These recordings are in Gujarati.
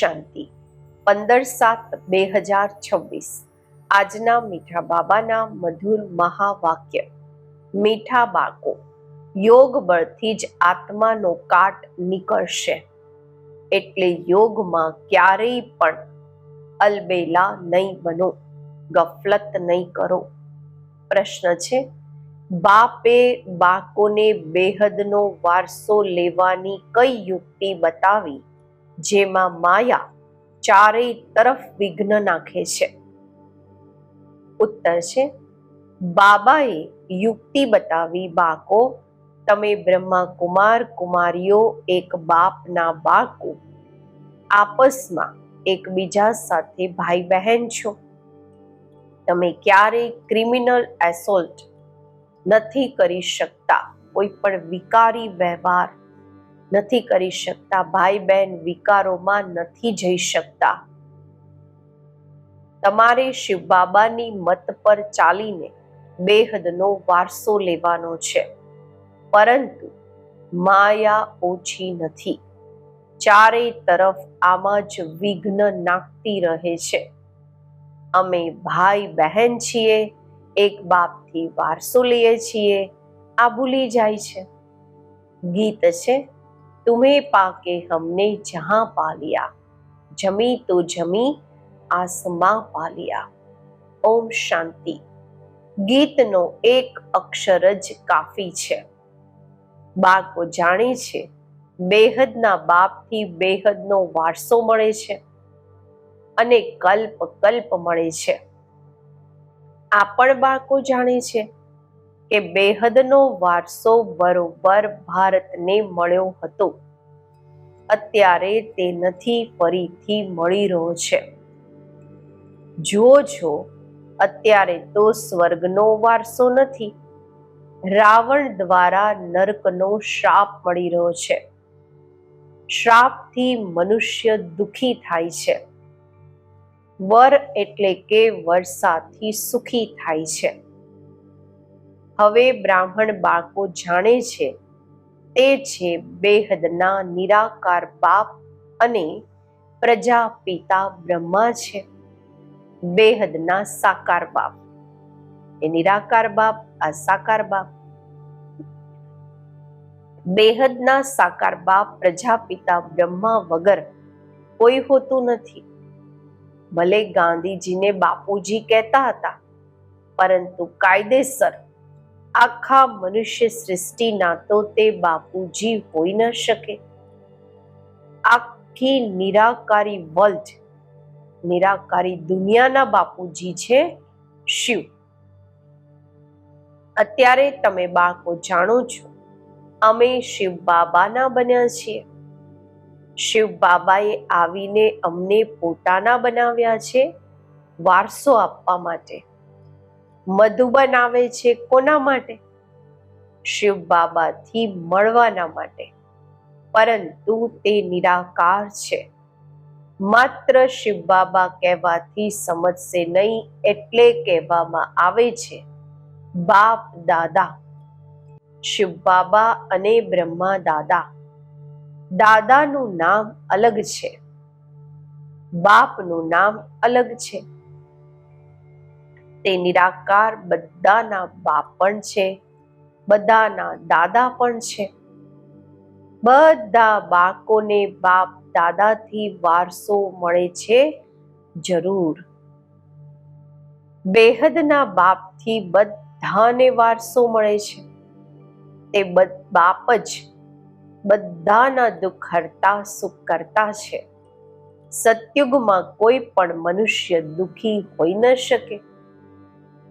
શાંતિ 15/7/2026 આજના મીઠા બાબાના મધુર મહાવાક્ય. મીઠા બાળકો, યોગ બળથી જ આત્માનો કાટ નીકળશે, એટલે યોગમાં ક્યારેય પણ અલબેલા નહીં બનો, ગફલત નહીં કરો. પ્રશ્ન છે, બાપે બાળકોને બેહદનો વારસો લેવાની કઈ યુક્તિ બતાવી જેમાં માયા ચારેય તરફ વિઘ્ન નાખે છે? ઉત્તર છે, બાબાએ યુક્તિ બતાવી, બાળકો, તમે બ્રહ્મા કુમાર કુમારીઓ એક બાપના બાળકો, આપસમાં એકબીજા સાથે ભાઈ બહેન છો. તમે ક્યારેય ક્રિમિનલ એસોલ્ટ નથી કરી શકતા, કોઈ પણ વિકારી વ્યવહાર નથી કરી શકતા, ભાઈ બહેન વિકારોમાં નથી જઈ શકતા. તમારે શિવ બાબાની મત પર ચાલીને બેહદનો વારસો લેવાનો છે, પરંતુ માયા ઓછી નથી, ચારેય તરફ આમાં જ વિઘ્ન નાખતી રહે છે. અમે ભાઈ બહેન છીએ, એક બાપથી વારસો લઈએ છીએ, આ ભૂલી જાય છે. ગીત છે, તુમ્હે પાકે હમને જહાં પા લિયા, જમી તો જમી આસમાં પા લિયા. ઓમ શાંતિ. ગીતનો એક અક્ષર જ કાફી છે. બાળકો જાણે છે, બેહદના બાપથી બેહદનો વારસો મળે છે અને કલ્પ કલ્પ મળે છે. આ પણ બાળકો જાણે છે કે બેહદનો વારસો બરોબર ભારતને મળ્યો હતો, અત્યારે તે નથી, ફરીથી મળી રહ્યો છે. જુઓ છો, અત્યારે તો સ્વર્ગનો વારસો નથી, રાવણ દ્વારા નરકનો શ્રાપ મળી રહ્યો છે. શ્રાપથી મનુષ્ય દુઃખી થાય છે. વર એટલે કે વરસાદથી સુખી થાય છે. હવે બ્રાહ્મણ બાળકો જાણે છે, તે છે બેહદના નિરાકાર બાપ અને પ્રજાપિતા બ્રહ્મા છે. બેહદના સાકાર બાપ, એ નિરાકાર બાપ, આ સાકાર બાપ. બેહદના સાકાર બાપ પ્રજાપિતા બ્રહ્મા વગર કોઈ હોતું નથી. ભલે ગાંધીજીને બાપુજી કહેતા હતા, પરંતુ કાયદેસર આખા મનુષ્ય સૃષ્ટિના તો તે બાપુજી હોઈ ન શકે. આખી નિરાકારી વર્લ્ડ, નિરાકારી દુનિયાના બાપુજી છે શિવ. અત્યારે તમે બાળકો જાણો છો, અમે શિવ બાબાના બન્યા છીએ. શિવ બાબાએ આવીને અમને પોતાના બનાવ્યા છે, વારસો આપવા માટે. મધુબન આવે છે કોના માટે? શિવ બાબાથી મળવાના માટે. પરંતુ તે નિરાકાર છે, માત્ર શિવ બાબા કહેવાથી સમજશે નહીં, એટલે કહેવામાં આવે છે બાપ દાદા. શિવ બાબા અને બ્રહ્મા દાદા. દાદાનું નામ અલગ છે, બાપનું નામ અલગ છે. તે નિરાકાર બધાના બાપ પણ છે, બધાના દાદા પણ છે. બધા બાળકોને બાપ દાદાથી વારસો મળે છે જરૂર. બેહદના બાપથી બધાને વારસો મળે છે. તે બાપ જ બધાના દુઃખ હરતા, સુખ કરતા છે. સતયુગમાં કોઈ પણ મનુષ્ય દુઃખી હોઈ ન શકે.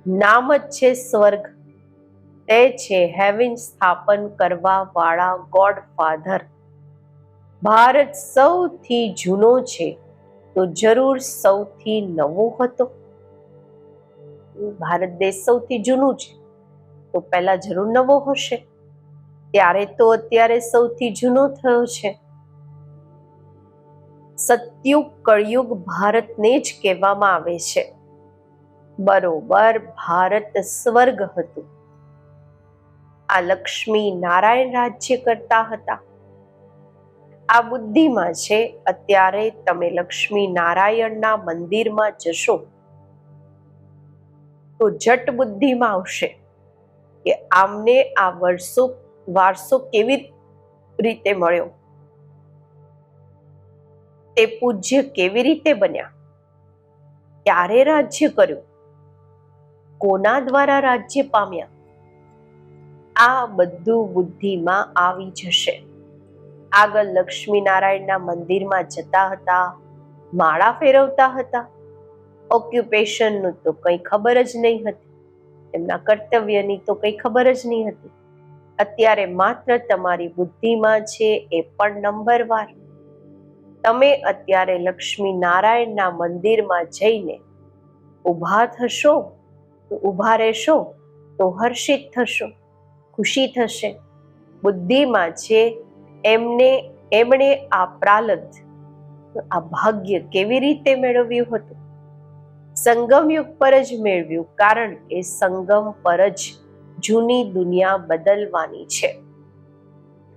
નામ જ છે સ્વર્ગ. તે છે હેવન સ્થાપન કરવા વાળા ગોડ ફાધર. ભારત સૌથી જૂનો છે, તો જરૂર સૌથી નવો હતો. ભારત દેશ સૌથી જૂનું છે, તો પહેલા જરૂર નવો હશે. ત્યારે તો અત્યારે સૌથી જૂનો થયો છે. સતયુગ કળયુગ ભારતને જ કહેવામાં આવે છે. બરોબર ભારત સ્વર્ગ હતું. આ લક્ષ્મી નારાયણ રાજ્ય કરતા હતા. આ બુદ્ધિમાં છે. અત્યારે તમે લક્ષ્મી નારાયણના મંદિરમાં જશો તો જટ બુદ્ધિમાં આવશે કે આમને આ વારસો કેવી રીતે મળ્યો, તે પૂજ્ય કેવી રીતે બન્યા, ક્યારે રાજ્ય કર્યું, કોના દ્વારા રાજ્ય પામ્યા, આ બધું બુદ્ધિમાં આવી જશે. આગળ લક્ષ્મી નારાયણના મંદિરમાં જતા હતા, માળા ફેરવતા હતા, ઓક્યુપેશનનું તો કંઈ ખબર જ નહીં હતી, એમના કર્તવ્યની તો કંઈ ખબર જ નહીં હતી. અત્યારે માત્ર તમારી બુદ્ધિમાં છે, એ પણ નંબરવાર. તમે અત્યારે લક્ષ્મી નારાયણના મંદિરમાં જઈને ઊભા થશો, ઊભા રહેશો તો હર્ષિત થશો, ખુશી થશે. બુદ્ધિમાં છે એમણે આ પ્રાલબ્ધ, આ ભાગ્ય કેવી રીતે મેળવ્યું હતું? સંગમ યુગ પર જ મેળવ્યું, કારણ કે સંગમ પર જ જૂની દુનિયા બદલવાની છે.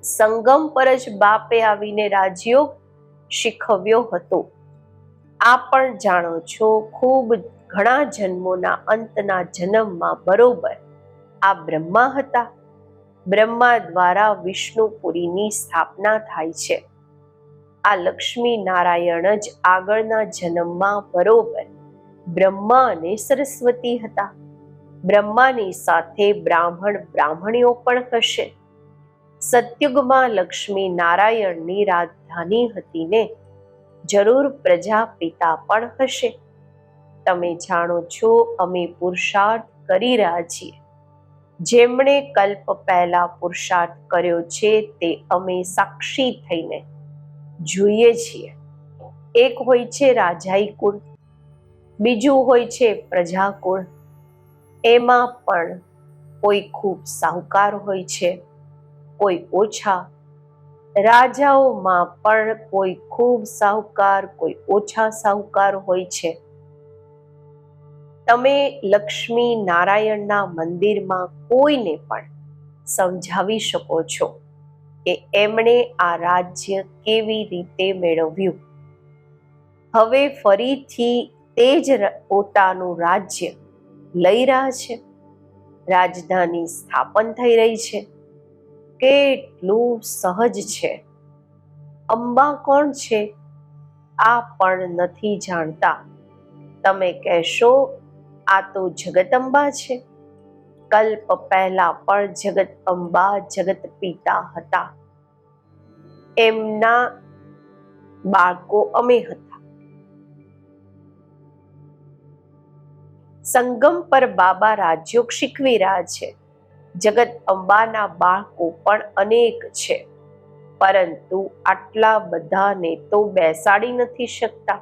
સંગમ પર જ બાપે આવીને રાજયોગ શીખવ્યો હતો. આ પણ જાણો છો, ખૂબ ઘણા જન્મોના અંતના જન્મમાં બરોબર આ બ્રહ્મા હતા. બ્રહ્મા દ્વારા વિષ્ણુપુરીની સ્થાપના થાય છે. આ લક્ષ્મી નારાયણ જ આગળના જન્મમાં બરોબર બ્રહ્મા અને સરસ્વતી હતા. બ્રહ્માની સાથે બ્રાહ્મણીઓ પણ હશે. સતયુગમાં લક્ષ્મી નારાયણની રાજધાની હતી ને, જરૂર પ્રજાપિતા પણ હશે. તમે જાણો છો, અમે પુરુષાર્થ કરી રહ્યા છીએ. જેમણે કલ્પ પહેલા પુરુષાર્થ કર્યો છે તે અમે સાક્ષી થઈને જોઈએ છીએ. એક હોય છે રાજાઈ કુળ, બીજું હોય છે પ્રજાકુળ. એમાં પણ કોઈ ખૂબ સાહુકાર હોય છે, કોઈ ઓછા. રાજાઓમાં પણ કોઈ ખૂબ સાહુકાર, કોઈ ઓછા સાહુકાર હોય છે. તમે લક્ષ્મી નારાયણના મંદિરમાં કોઈને પણ સમજાવી શકો છો કે એમણે આ રાજ્ય કેવી રીતે મેળવ્યું. હવે ફરીથી તે જ પોતાનું રાજ્ય લઈ રહ્યા છે. રાજધાની સ્થાપન થઈ રહી છે. કેટલું સહજ છે. અંબા કોણ છે આ પણ નથી જાણતા. તમે કહેશો આ તો જગદંબા છે. કલ્પ પહેલા પણ જગદંબા જગત પિતા હતા. એમના બાળકો અમે હતા. સંગમ પર બાબા રાજયોગ શીખવી રહ્યા છે. જગદંબાના બાળકો પણ અનેક છે, પરંતુ આટલા બધાને તો બેસાડી નથી શકતા.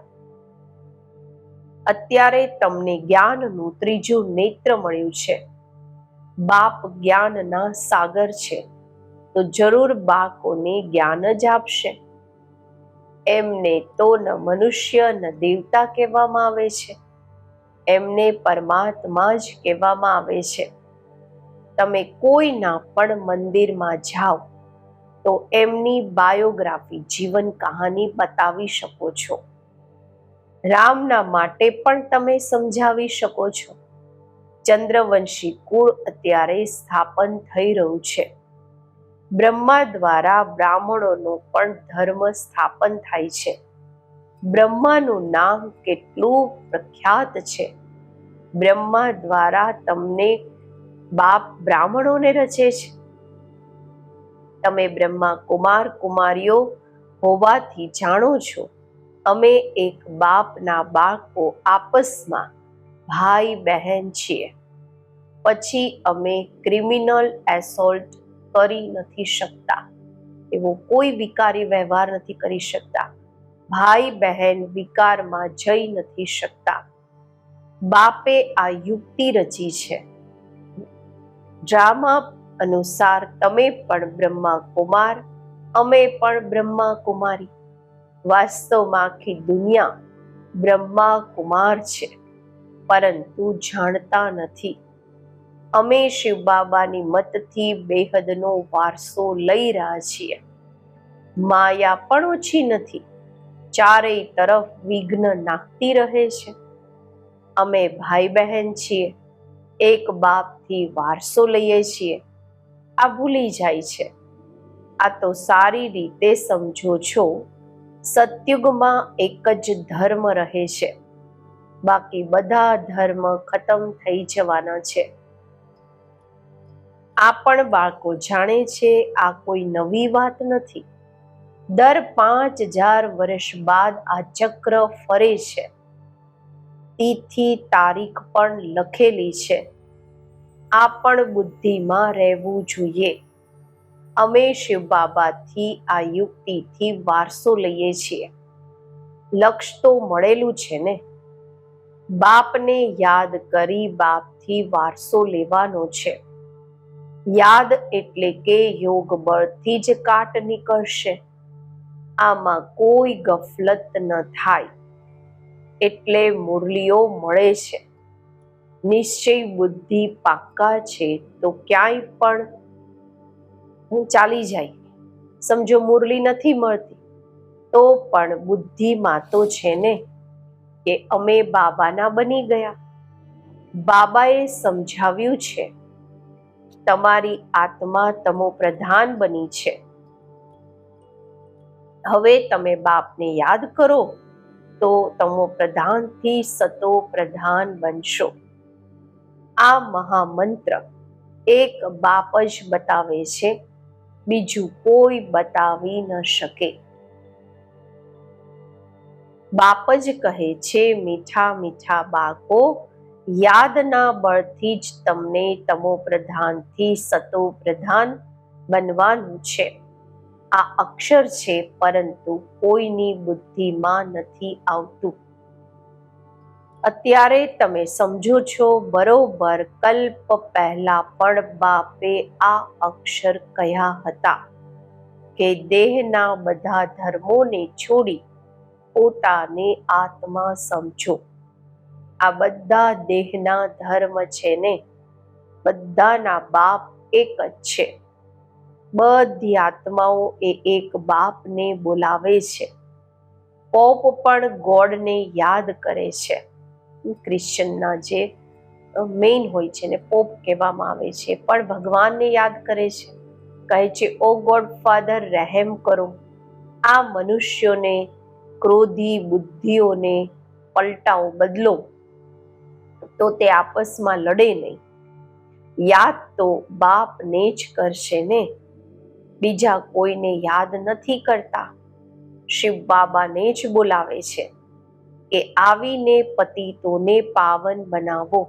અત્યારે તમને જ્ઞાનનું ત્રીજું નેત્ર મળ્યું છે. બાપ જ્ઞાનના સાગર છે, તો જરૂર બાળકોને જ્ઞાન જ આપશે. એમને તો ન મનુષ્ય ન દેવતા કહેવામાં આવે છે, એમને પરમાત્મા જ કહેવામાં આવે છે. તમે કોઈના પણ મંદિરમાં જાઓ તો એમની બાયોગ્રાફી, જીવન કહાની બતાવી શકો છો. રામના માટે પણ તમે સમજાવી શકો છો. ચંદ્રવંશી કુળ અત્યારે સ્થાપન થઈ રહ્યું છે. બ્રહ્મા દ્વારા બ્રાહ્મણોનો પણ ધર્મ સ્થાપન થાય છે. બ્રહ્માનું નામ કેટલું પ્રખ્યાત છે. બ્રહ્મા દ્વારા તમને બાપ બ્રાહ્મણોને રચે છે. તમે બ્રહ્મા કુમાર કુમારીઓ હોવાથી જાણો છો, અમે એક બાપના બાળકો, આપસમાં ભાઈ બહેન છીએ. પછી અમે ક્રિમિનલ એસોલ્ટ કરી નથી શકતા. એવો કોઈ વિકારી વ્યવહાર નથી કરી શકતા. ભાઈ બહેન વિકારમાં જઈ નથી શકતા. બાપે આ યુક્તિ રચી છે. ડ્રામા અનુસાર તમે પણ બ્રહ્મા કુમાર, અમે પણ બ્રહ્મા કુમારી. વાસ્તવમાં આખી દુનિયા બ્રહ્મા કુમાર છે, પરંતુ જાણતા નથી. અમે શિવ બાબાની મતથી બેહદનો વારસો લઈ રહ્યા છીએ. માયા પણ ઓછી નથી, ચારેય તરફ વિઘ્ન નાખતી રહે છે. અમે ભાઈ બહેન છીએ, એક બાપથી વારસો લઈએ છીએ, આ ભૂલી જાય છે. આ તો સારી રીતે સમજો છો. સતયુગમાં એક જ ધર્મ રહે છે, બાકી બધા ધર્મ ખતમ થઈ જવાના છે. આ પણ બાળકો જાણે છે, આ કોઈ નવી વાત નથી. દર 5000 વર્ષ બાદ આ ચક્ર ફરે છે. તિથિ તારીખ પણ લખેલી છે. આ પણ બુદ્ધિમાં રહેવું જોઈએ. અમે શિવ બાબાથી આ યુક્તિથી વારસો લઈએ છીએ. લક્ષ્ય તો મળેલું છે ને. બાપને યાદ કરી બાપથી વારસો લેવાનો છે. યાદ એટલે કે યોગ બળથી જ કાટ નીકળશે. આમાં કોઈ ગફલત ન થાય. એટલે મુરલીઓ મળે છે. નિશ્ચય બુદ્ધિ પાક્કા છે તો ક્યાંય પણ ચાલી જાય. સમજો મુરલી નથી મળતી તો પણ બુદ્ધિમાં તો છે ને કે અમે બાબાના બની ગયા. બાબાએ સમજાવ્યું છે, તમારી આત્મા તમો પ્રધાન બની છે. હવે તમે બાપને યાદ કરો તો તમો પ્રધાનથી સતો પ્રધાન બનશો. આ મહામંત્ર એક બાપ જ બતાવે છે, બીજું કોઈ બતાવી ન શકે. બાપ જ કહે છે, મીઠા મીઠા બાળકો, યાદના બળથી જ તમને તમો પ્રધાનથી સતો પ્રધાન બનવાનું છે. આ અક્ષર છે, પરંતુ કોઈની બુદ્ધિમાં નથી આવતું. અત્યારે તમે સમજો છો બરોબર. કલ્પ પહેલા પણ બાપે આ અક્ષર કહ્યા હતા કે દેહના બધા ધર્મોને છોડી પોતાને આત્મા સમજો. આ બધા દેહના ધર્મ છે ને. બધાના બાપ એક જ છે. બધી આત્માઓ એ એક બાપને બોલાવે છે. પોપ પણ ગોડને યાદ કરે છે. ક્રિશ્ચનના જે મેઇન હોય છે ને પોપ કહેવામાં આવે છે, પણ ભગવાનને યાદ કરે છે. કહે છે, ઓ ગોડ ફાધર, રહેમ કરો. આ મનુષ્યોને, ક્રોધી બુદ્ધિઓને પલટાઓ, બદલો, તો તે આપસમાં લડે નહીં. યાદ તો બાપને જ કરશે ને. બીજા કોઈને યાદ નથી કરતા. શિવ બાબાને જ બોલાવે છે કે આવીને પતિતોને પાવન બનાવો.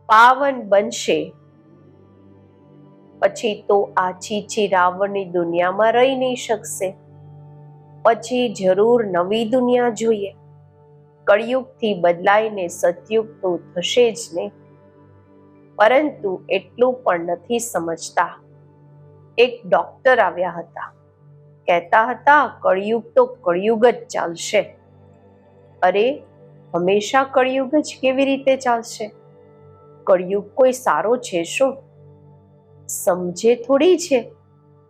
પાવન બનશે પછી તો આ ચીચી રાવણની દુનિયામાં રહી નહીં શકશે. પછી જરૂર નવી દુનિયા જોઈએ. કળિયુગથી બદલાઈને સતયુગ તો થશે જ ને. પરંતુ એટલું પણ નથી સમજતા. એક ડોક્ટર આવ્યા હતા, કહેતા હતા કળિયુગ તો કળિયુગ જ ચાલશે. અરે, હંમેશા કળિયુગ જ કેવી રીતે ચાલશે? કળિયુગ કોઈ સારો છે શું? સમજે થોડી છે,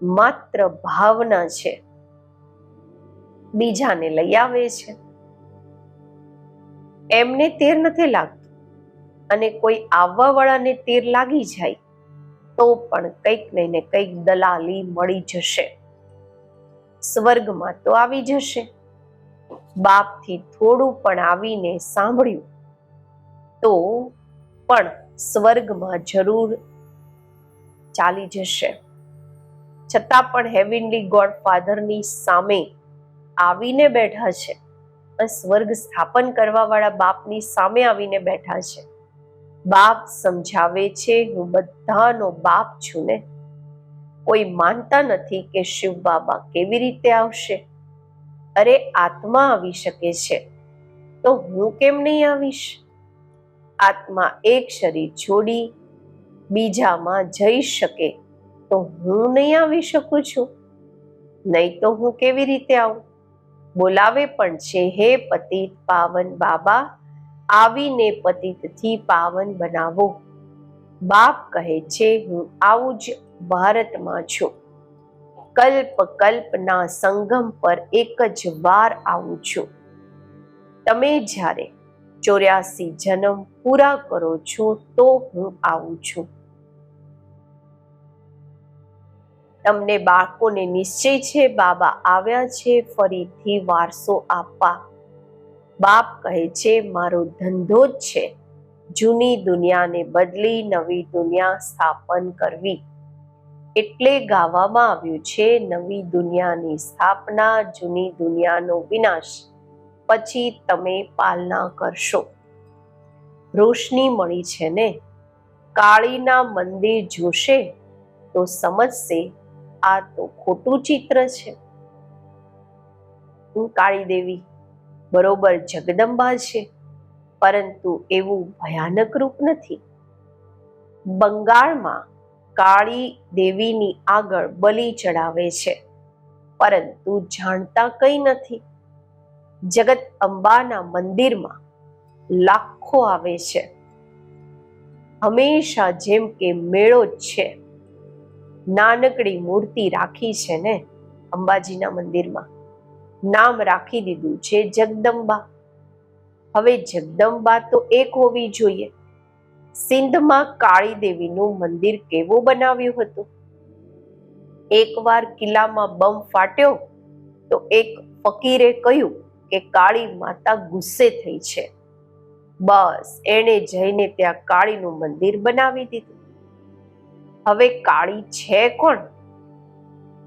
માત્ર ભાવના છે. બીજાને લઈ આવે છે. એમને તેર નથી લાગતું, અને કોઈ આવવા વાળાને તેર લાગી જાય તો પણ કંઈક નહીં ને કંઈક દલાલી મળી જશે. સ્વર્ગમાં તો આવી જશે. બાપથી થોડું પણ આવીને સાંભળ્યું તો પણ સ્વર્ગમાં જરૂર ચાલી જશે. છતાં પણ હેવનલી ગોડ ફાધરની સામે આવીને બેઠા છે. સ્વર્ગ સ્થાપન કરવા વાળા બાપની સામે આવીને બેઠા છે. બાપ સમજાવે છે, હું બધાનો બાપ છું ને. કોઈ માનતા નથી કે શિવ બાબા કેવી રીતે આવશે. અરે, આત્મા આવી શકે છે તો હું કેમ નહીં આવીશ? આત્મા એક શરીર છોડી બીજામાં જઈ શકે તો હું નહીં આવી શકું છું? નહીં તો હું કેવી રીતે આવું? બોલાવે પણ છે, હે પતિત પાવન બાબા, આવીને પતિતથી પાવન બનાવો. બાપ કહે છે, હું આવું જ ભારતમાં છું. કલ્પ કલ્પના સંગમ પર એક જ વાર આવું છું. તમે જ્યારે 84 જન્મ પૂરા કરો છો તો હું આવું છું. તમને બાળકોને નિશ્ચય છે બાબા આવ્યા છે ફરીથી વારસો આપવા. બાપ કહે છે મારો ધંધો જ છે જૂની દુનિયાને બદલી નવી દુનિયા સ્થાપન કરવી. એટલે ગાવામાં આવ્યું છે નવી દુનિયાની સ્થાપના, જૂની દુનિયાનો વિનાશ, પછી તમે પાલના કરશો. રોશની મળી છે ને? કાળીના મંદિર જોશે તો સમજશે આ તો ખોટું ચિત્ર છે. કાળી દેવી બરોબર જગદંબા છે, પરંતુ એવું ભયાનક રૂપ નથી. બંગાળમાં કાળી દેવીની આગળ બલિ ચડાવે છે, પરંતુ જાણતા કંઈ નથી. જગત અંબાના મંદિરમાં લાખો આવે છે. હંમેશા જેમ કે મેળો જ છે. નાનકડી મૂર્તિ રાખી છે ને અંબાજીના મંદિરમાં, નામ રાખી દીધું છે જગદંબા. હવે જગદંબા તો એક હોવી જોઈએ. સિંધમાં કાળી દેવીનું મંદિર કેવું બનાવ્યું હતું? એકવાર કિલ્લામાં બમ ફાટ્યો તો એક ફકીરે કહ્યું કે કાળી માતા ગુસ્સે થઈ છે. બસ એણે જઈને ત્યાં કાળીનું મંદિર બનાવી દીધું. હવે કાળી છે કોણ?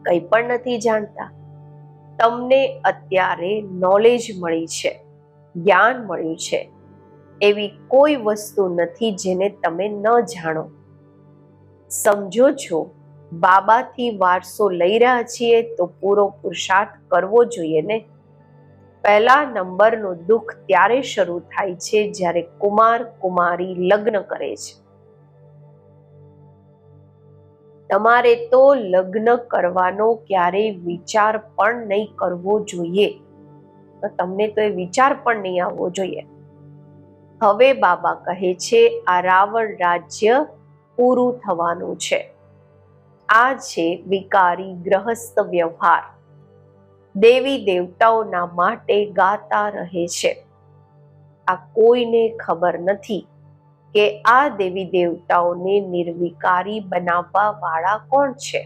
કંઈ પણ નથી જાણતા. તમને અત્યારે નોલેજ મળી છે, જ્ઞાન મળ્યું છે. એવી કોઈ વસ્તુ નથી જેને તમે ન જાણો. સમજો છો બાબાથી વારસો લઈ રહ્યા છીએ તો પૂરો પુરુષાર્થ કરવો જોઈએ ને. પહેલા નંબરનું દુઃખ ત્યારે શરૂ થાય છે જ્યારે કુમાર કુમારી લગ્ન કરે છે. તમારે તો લગ્ન કરવાનો ક્યારેય વિચાર પણ નહીં કરવો જોઈએ. તમને તો એ વિચાર પણ નહીં આવવો જોઈએ. હવે બાબા કહે છે આ રાવણ રાજ્ય પૂરું થવાનું છે. આ છે વિકારી ગ્રહસ્થ વ્યવહાર. દેવી દેવતાઓના માટે ગાતા રહે છે. આ કોઈને ખબર નથી કે આ દેવી દેવતાઓને નિર્વિકારી બનાવવા વાળા કોણ છે.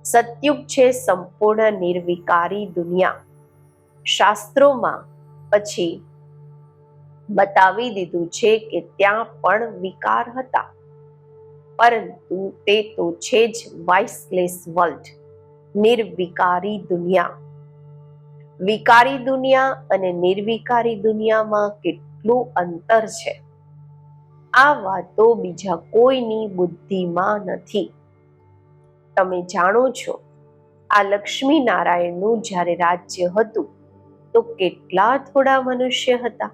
સતયુગ છે સંપૂર્ણ નિર્વિકારી દુનિયા. શાસ્ત્રોમાં પછી બતાવી દીધું છે કે ત્યાં પણ વિકાર હતા, પરંતુ તે તો છે જ વાઇસલેસ વર્લ્ડ, નિર્વિકારી દુનિયા. વિકારી દુનિયા અને નિર્વિકારી દુનિયામાં કેટલું અંતર છે. આ વાતો બીજા કોઈની બુદ્ધિમાં નથી. તમે જાણો છો આ લક્ષ્મી નારાયણનું જ્યારે રાજ્ય હતું તો કેટલા થોડા મનુષ્ય હતા.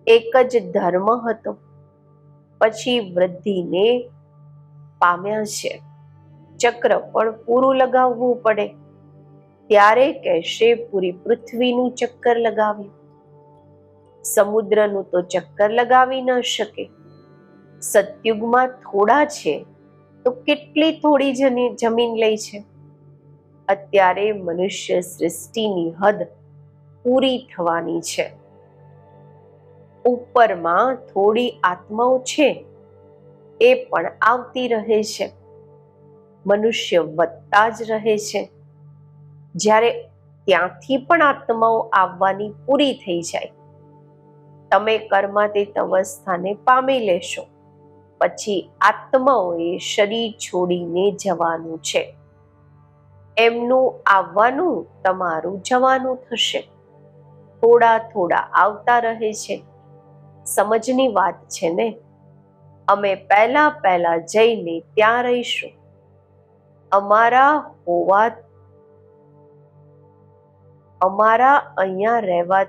એક જ ધર્મ હતો. પછી વૃદ્ધિને પામ્યા છે. ચક્ર પણ પૂરું લગાવવું પડે. ત્યારે કહેશે પૂરી પૃથ્વીનું ચક્કર લગાવ્યું. સમુદ્રનું તો ચક્કર લગાવી ન શકે. સતયુગમાં થોડા છે તો કેટલી થોડી જમીન લે છે. અત્યારે મનુષ્ય સૃષ્ટિની હદ પૂરી થવાની છે. ઉપરમાં થોડી આત્માઓ છે, એ પણ આવતી રહે છે. મનુષ્ય વધતા જ રહે છે. જ્યારે ત્યાંથી પણ આત્માઓ આવવાની પૂરી થઈ જાય, તમે કર્માતીત અવસ્થાને પામી લેશો. પછી આત્માઓએ શરીર છોડીને જવાનું છે. એમનું આવવાનું તમારું જવાનું થશે. થોડા થોડા આવતા રહે છે. સમજની વાત છે ને. અમે પહેલા જઈને ત્યાં રહીશું. અમારા અહીંયા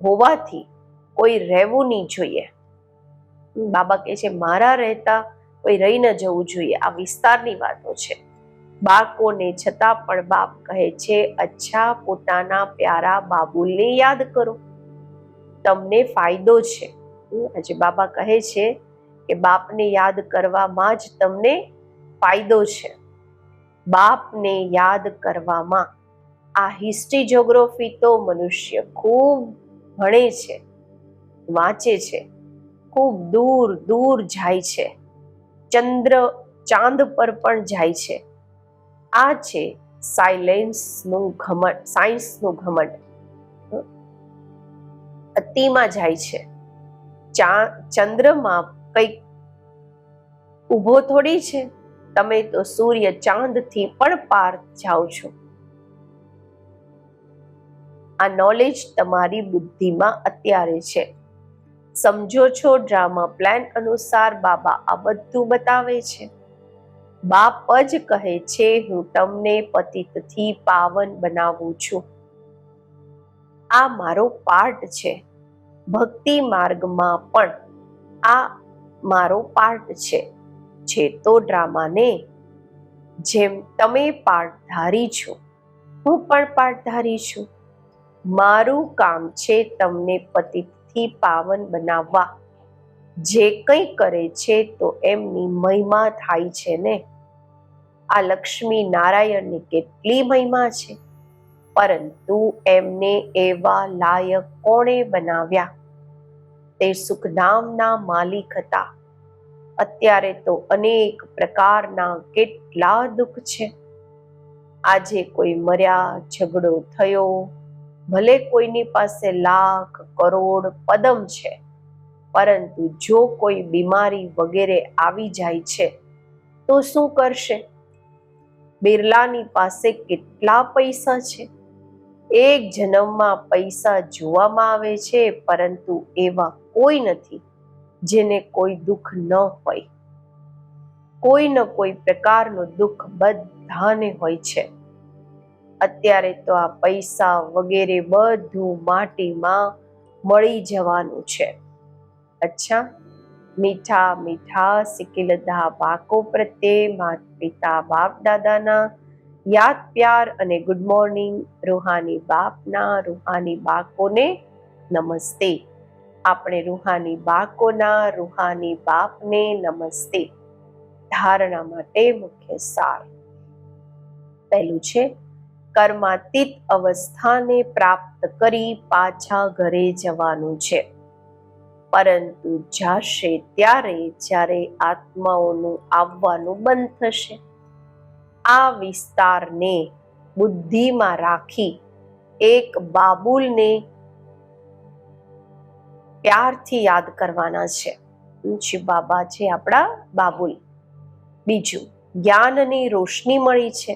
હોવાથી કોઈ રહેવું નહીં જોઈએ. બાબા કહે છે મારા રહેતા કોઈ રહી ન જવું જોઈએ. આ વિસ્તારની વાતો છે. બાળકોને છતાં પણ બાપ કહે છે અચ્છા પોતાના પ્યારા બાબુલને યાદ કરો, તમને ફાયદો છે. આજે બાબા કહે છે કે બાપને યાદ કરવામાં જ તમને ફાયદો છે. બાપને યાદ કરવામાં આ હિસ્ટ્રી જ્યોગ્રાફી તો મનુષ્ય ખૂબ ભણે છે, વાંચે છે, ખૂબ દૂર દૂર જાય છે, ચાંદ પર પણ જાય છે. આ છે સાયન્સનું ઘમંડ. અતિમાં જાય છે. ચંદ્રમાં કંઈક ઊભો થોડી છે. તમે તો સૂર્ય ચાંદથી પણ પાર જાઓ છો. આ નોલેજ તમારી બુદ્ધિમાં અત્યારે છે. સમજો છો? ડ્રામા પ્લાન અનુસાર બાબા આ બધું બતાવે છે. બાપ જ કહે છે, હું તમને પતિતથી પાવન બનાવું છું. આ મારો પાર્ટ છે. ભક્તિ માર્ગમાં પણ આ મારો પાર્ટ છે. તો ડ્રામાને જેમ તમે પાર્ટધારી છો, હું પણ પાર્ટધારી છું. મારું કામ છે તમને પતિતથી પાવન બનાવવા. જે કંઈ કરે છે તો એમની મહિમા થાય છે ને. આ લક્ષ્મી નારાયણની કેટલી મહિમા છે, પરંતુ એમને એવા લાયક કોણે બનાવ્યા? તે સુખધામના માલિક હતા. અત્યારે તો અનેક પ્રકારના કેટલા દુઃખ છે. આજે કોઈ મર્યા, ઝઘડો થયો, ભલે કોઈની પાસે લાખ કરોડ પદમ છે, પરંતુ જો કોઈ બીમારી વગેરે આવી જાય છે તો શું કરશે? બિરલાની પાસે કેટલા પૈસા છે? એક જન્મમાં પૈસા જોવામાં આવે છે, પરંતુ એવા કોઈ નથી જેને કોઈ દુઃખ ન હોય. કોઈ ન કોઈ પ્રકારનું દુઃખ બધાને હોય છે. અત્યારે તો આ પૈસા વગેરે બધું માટીમાં મળી જવાનું છે. અચ્છા, મીઠા મીઠા સિકિલધા બાકો પ્રત્યે માતા પિતા બાપ દાદાના યાદ પ્યાર અને ગુડ મોર્નિંગ. રૂહાની બાપના રૂહાની બાકોને નમસ્તે. આપણે રૂહાની બાકોના રૂહાની બાપને નમસ્તે. ધારણા માટે મુખ્ય સાર. પહેલું છે, કર્માતીત અવસ્થાને પ્રાપ્ત કરી પાછા ઘરે જવાનું છે, પરંતુ જશે ત્યારે જ્યારે આત્માઓનું આવવાનું બંધ થશે. આ વિસ્તારને બુદ્ધિમાં રાખી એક બાબુલને પ્યારથી યાદ કરવાના છે. શિવ બાબા છે આપણા બાબુલ. બીજું, જ્ઞાનની રોશની મળી છે,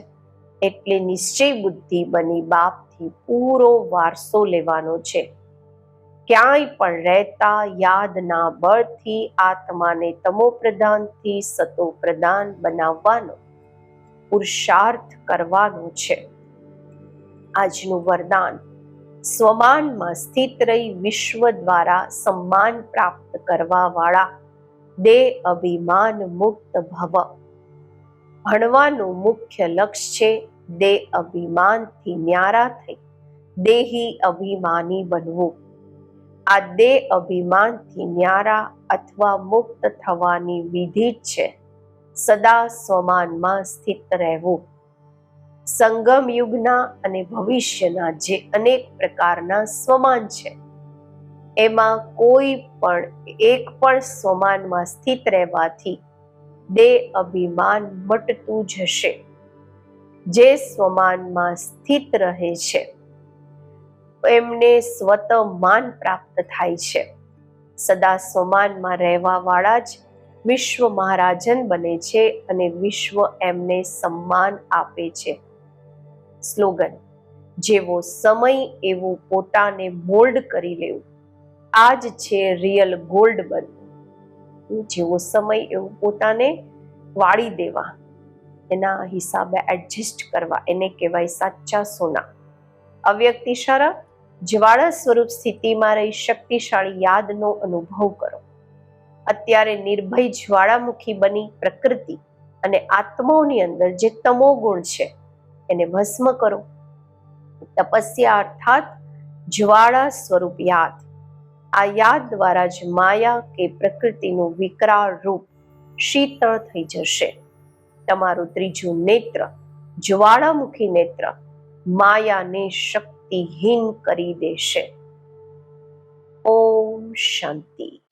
એટલે નિશ્ચય બુદ્ધિ બની બાપથી પૂરો વારસો લેવાનો છે. ક્યાંય પણ રહેતા યાદના બળથી આત્માને તમો પ્રધાનથી સતો પ્રધાન બનાવવાનો પુરુષાર્થ કરવાનો છે. આજનું વરદાન: સ્વમાનમાં સ્થિત રહી વિશ્વ દ્વારા સન્માન પ્રાપ્ત કરવા વાળા દેહ અભિમાન મુક્ત ભવ. ભણવાનું મુખ્ય લક્ષ્ય છે દેહ અભિમાનથી ન્યારા થઈ દેહી અભિમાની બનવું. આ દેહ અભિમાનથી ન્યારા અથવા મુક્ત થવાની વિધિ છે સદા સ્વમાનમાં સ્થિત રહેવું. સંગમ યુગના અને ભવિષ્યના જે અનેક પ્રકારના સ્વમાન છે, એમાં કોઈ પણ એક પણ સ્વમાનમાં સ્થિત રહેવાથી દેહ અભિમાન મટતું જશે. જે સ્વમાનમાં સ્થિત રહે છે એમને સ્વત માન પ્રાપ્ત થાય છે. સદા સ્વમાનમાં રહેવા વાળા જ વિશ્વ મહારાજન બને છે અને વિશ્વ એમને સન્માન આપે છે. સ્લોગન: જેવો સમય એવું પોતાને મોલ્ડ કરી લેવું. આ જ છે રિયલ ગોલ્ડ બનવું. જેવો સમય એવું પોતાને વાળી દેવા, એના હિસાબે એડજસ્ટ કરવા, એને કહેવાય સાચા સોના. અવ્યક્ત ઇશારા: જ્વાળા સ્વરૂપ સ્થિતિમાં રહી શક્તિશાળી યાદનો અનુભવ કરો. અત્યારે નિર્ભય જ્વાળામુખી બની પ્રકૃતિ અને આત્માઓની અંદર જે તમો ગુણ છે એને ભસ્મ કરો. તપસ્યા અર્થાત જ્વાળા સ્વરૂપ યાદ. આ યાદ દ્વારા જ માયા કે પ્રકૃતિનું વિકરાળ રૂપ શીતળ થઈ જશે. તમારું ત્રીજું નેત્ર જ્વાળામુખી નેત્ર માયાને શક્તિહીન કરી દેશે. ઓમ શાંતિ.